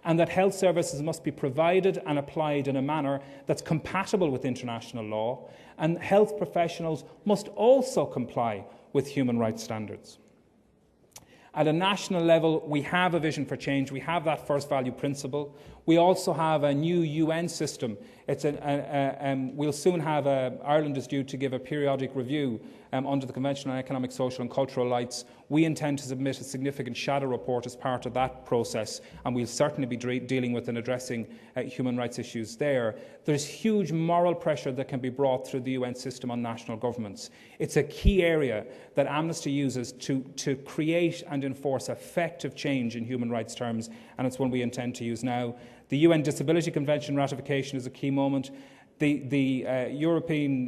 and that health services must be provided and applied in a manner that's compatible with international law, and health professionals must also comply with human rights standards. At a national level, we have a vision for change. We have that first value principle. We also have a new UN system. We'll soon have Ireland is due to give a periodic review under the Convention on Economic, Social and Cultural Rights. We intend to submit a significant shadow report as part of that process, and we'll certainly be dealing with and addressing human rights issues there. There's huge moral pressure that can be brought through the UN system on national governments. It's a key area that Amnesty uses to create and enforce effective change in human rights terms, and it's one we intend to use now. The UN Disability Convention ratification is a key moment. The European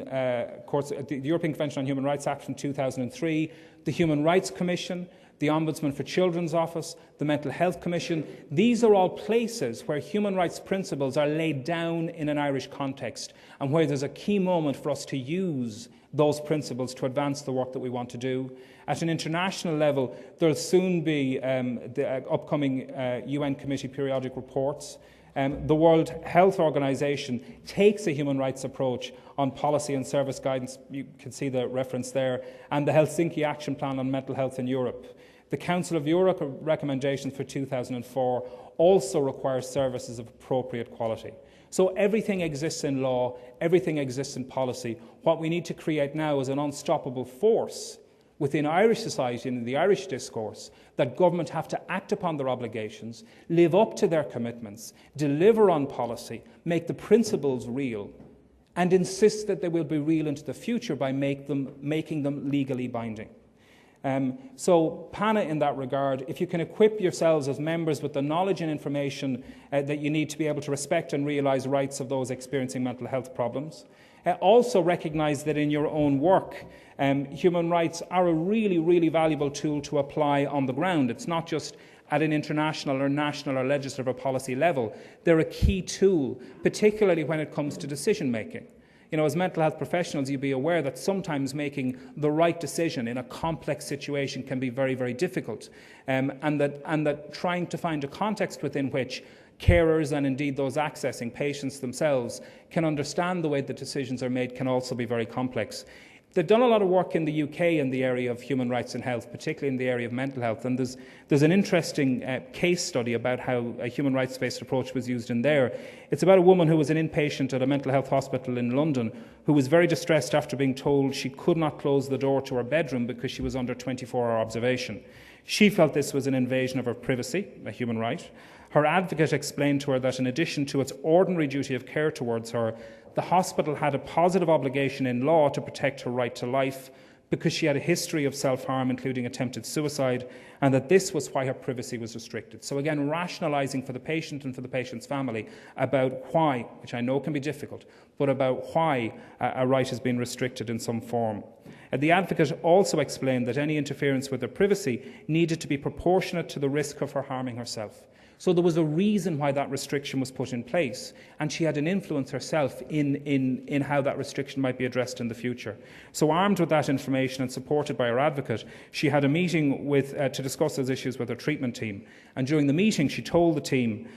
Convention on Human Rights Act from 2003, the Human Rights Commission, the Ombudsman for Children's Office, the Mental Health Commission. These are all places where human rights principles are laid down in an Irish context, and where there's a key moment for us to use those principles to advance the work that we want to do. At an international level, there'll soon be the upcoming UN Committee periodic reports. The World Health Organization takes a human rights approach on policy and service guidance. You can see the reference there. And the Helsinki Action Plan on Mental Health in Europe. The Council of Europe recommendations for 2004 also require services of appropriate quality. So everything exists in law, everything exists in policy. What we need to create now is an unstoppable force within Irish society and in the Irish discourse that government have to act upon their obligations, live up to their commitments, deliver on policy, make the principles real, and insist that they will be real into the future by making them legally binding. So PANA in that regard, if you can equip yourselves as members with the knowledge and information that you need to be able to respect and realise rights of those experiencing mental health problems, also recognise that in your own work, human rights are a really, really valuable tool to apply on the ground. It's not just at an international or national or legislative or policy level. They're a key tool, particularly when it comes to decision making. You know, as mental health professionals, you'll be aware that sometimes making the right decision in a complex situation can be very, very difficult, and that trying to find a context within which carers and indeed those accessing patients themselves can understand the way the decisions are made can also be very complex. They've done a lot of work in the UK in the area of human rights and health, particularly in the area of mental health, and there's an interesting case study about how a human rights-based approach was used in there. It's about a woman who was an inpatient at a mental health hospital in London who was very distressed after being told she could not close the door to her bedroom because she was under 24-hour observation. She felt this was an invasion of her privacy, a human right. Her advocate explained to her that in addition to its ordinary duty of care towards her, the hospital had a positive obligation in law to protect her right to life because she had a history of self-harm, including attempted suicide, and that this was why her privacy was restricted. So again, rationalising for the patient and for the patient's family about why, which I know can be difficult, but about why a right has been restricted in some form. The advocate also explained that any interference with her privacy needed to be proportionate to the risk of her harming herself. So there was a reason why that restriction was put in place, and she had an influence herself in how that restriction might be addressed in the future. So armed with that information and supported by her advocate, she had a meeting to discuss those issues with her treatment team. And during the meeting, she told the team,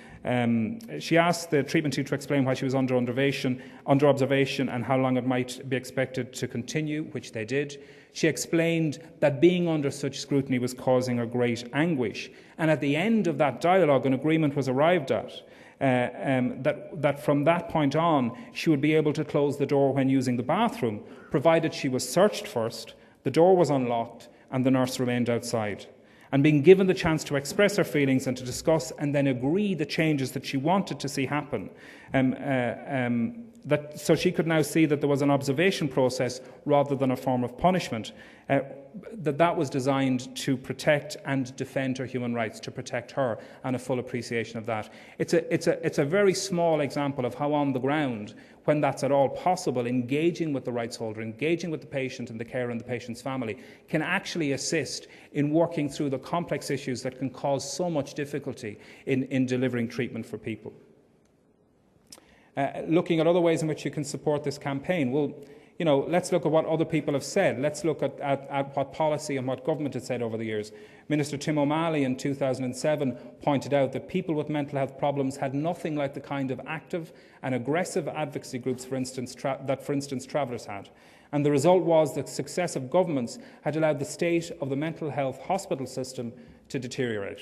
she asked the treatment team to explain why she was under observation and how long it might be expected to continue, which they did. She explained that being under such scrutiny was causing her great anguish. And at the end of that dialogue, an agreement was arrived at that from that point on, she would be able to close the door when using the bathroom, provided she was searched first, the door was unlocked, and the nurse remained outside. And being given the chance to express her feelings and to discuss and then agree the changes that she wanted to see happen, so she could now see that there was an observation process rather than a form of punishment, that was designed to protect and defend her human rights, to protect her, and a full appreciation of that. It's a very small example of how on the ground, when that's at all possible, engaging with the rights holder, engaging with the patient and the carer and the patient's family, can actually assist in working through the complex issues that can cause so much difficulty in delivering treatment for people. Looking at other ways in which you can support this campaign, well, Let's look at what other people have said. Let's look at what policy and what government has said over the years. Minister Tim O'Malley in 2007 pointed out that people with mental health problems had nothing like the kind of active and aggressive advocacy groups, for instance, Travellers had. And the result was that successive governments had allowed the state of the mental health hospital system to deteriorate.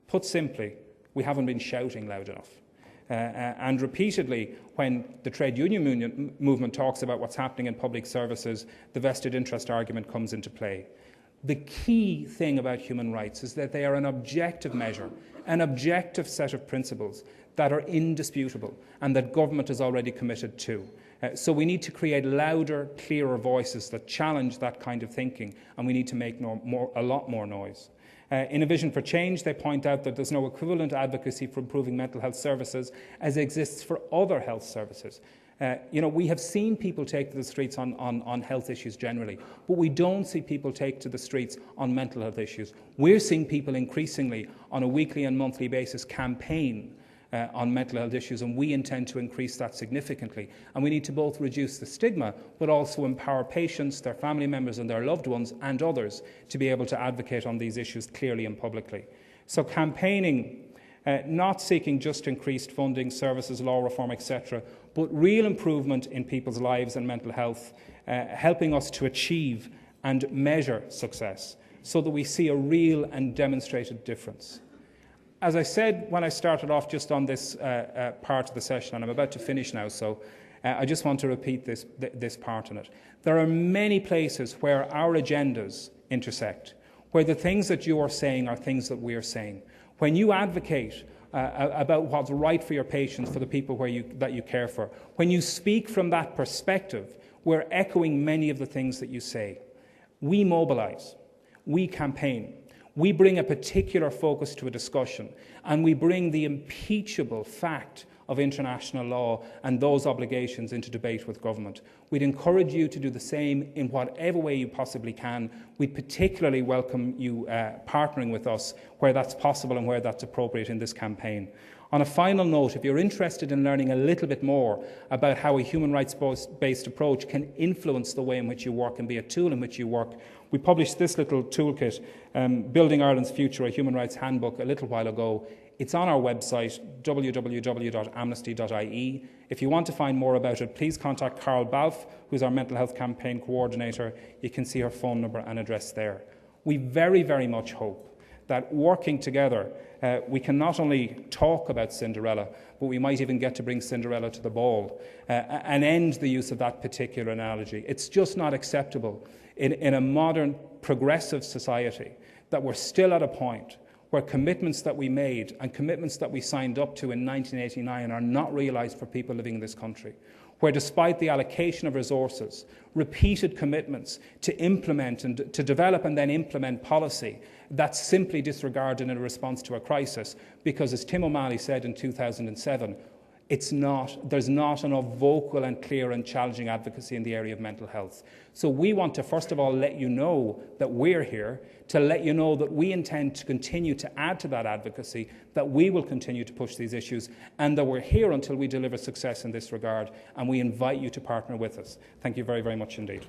Put simply, we haven't been shouting loud enough. And repeatedly, when the trade union movement talks about what's happening in public services, the vested interest argument comes into play. The key thing about human rights is that they are an objective measure, an objective set of principles that are indisputable and that government is already committed to. So we need to create louder, clearer voices that challenge that kind of thinking, and we need to make a lot more noise. In A Vision for Change, they point out that there's no equivalent advocacy for improving mental health services as exists for other health services. We have seen people take to the streets on health issues generally, but we don't see people take to the streets on mental health issues. We're seeing people increasingly on a weekly and monthly basis campaign on mental health issues, and we intend to increase that significantly. And we need to both reduce the stigma, but also empower patients, their family members and their loved ones and others to be able to advocate on these issues clearly and publicly. So campaigning, not seeking just increased funding, services, law reform, etc., but real improvement in people's lives and mental health, helping us to achieve and measure success so that we see a real and demonstrated difference. As I said when I started off just on this part of the session, and I'm about to finish now, so I just want to repeat this part in it. There are many places where our agendas intersect, where the things that you are saying are things that we are saying. When you advocate about what's right for your patients, for the people that you care for, when you speak from that perspective, we're echoing many of the things that you say. We mobilise, we campaign. We bring a particular focus to a discussion, and we bring the impeachable fact of international law and those obligations into debate with government. We'd encourage you to do the same in whatever way you possibly can. We'd particularly welcome you partnering with us where that's possible and where that's appropriate in this campaign. On a final note, if you're interested in learning a little bit more about how a human rights-based approach can influence the way in which you work and be a tool in which you work, we published this little toolkit, Building Ireland's Future, a Human Rights Handbook, a little while ago. It's on our website, www.amnesty.ie. If you want to find more about it, please contact Carol Balfe, who's our mental health campaign coordinator. You can see her phone number and address there. We very, very much hope that working together, we can not only talk about Cinderella, but we might even get to bring Cinderella to the ball and end the use of that particular analogy. It's just not acceptable in a modern, progressive society that we're still at a point where commitments that we made and commitments that we signed up to in 1989 are not realised for people living in this country, where despite the allocation of resources, repeated commitments to implement and to develop and then implement policy, that's simply disregarded in a response to a crisis, because as Tim O'Malley said in 2007, there's not enough vocal and clear and challenging advocacy in the area of mental health. So we want to first of all let you know that we're here, to let you know that we intend to continue to add to that advocacy, that we will continue to push these issues, and that we're here until we deliver success in this regard, and we invite you to partner with us. Thank you very, very much indeed.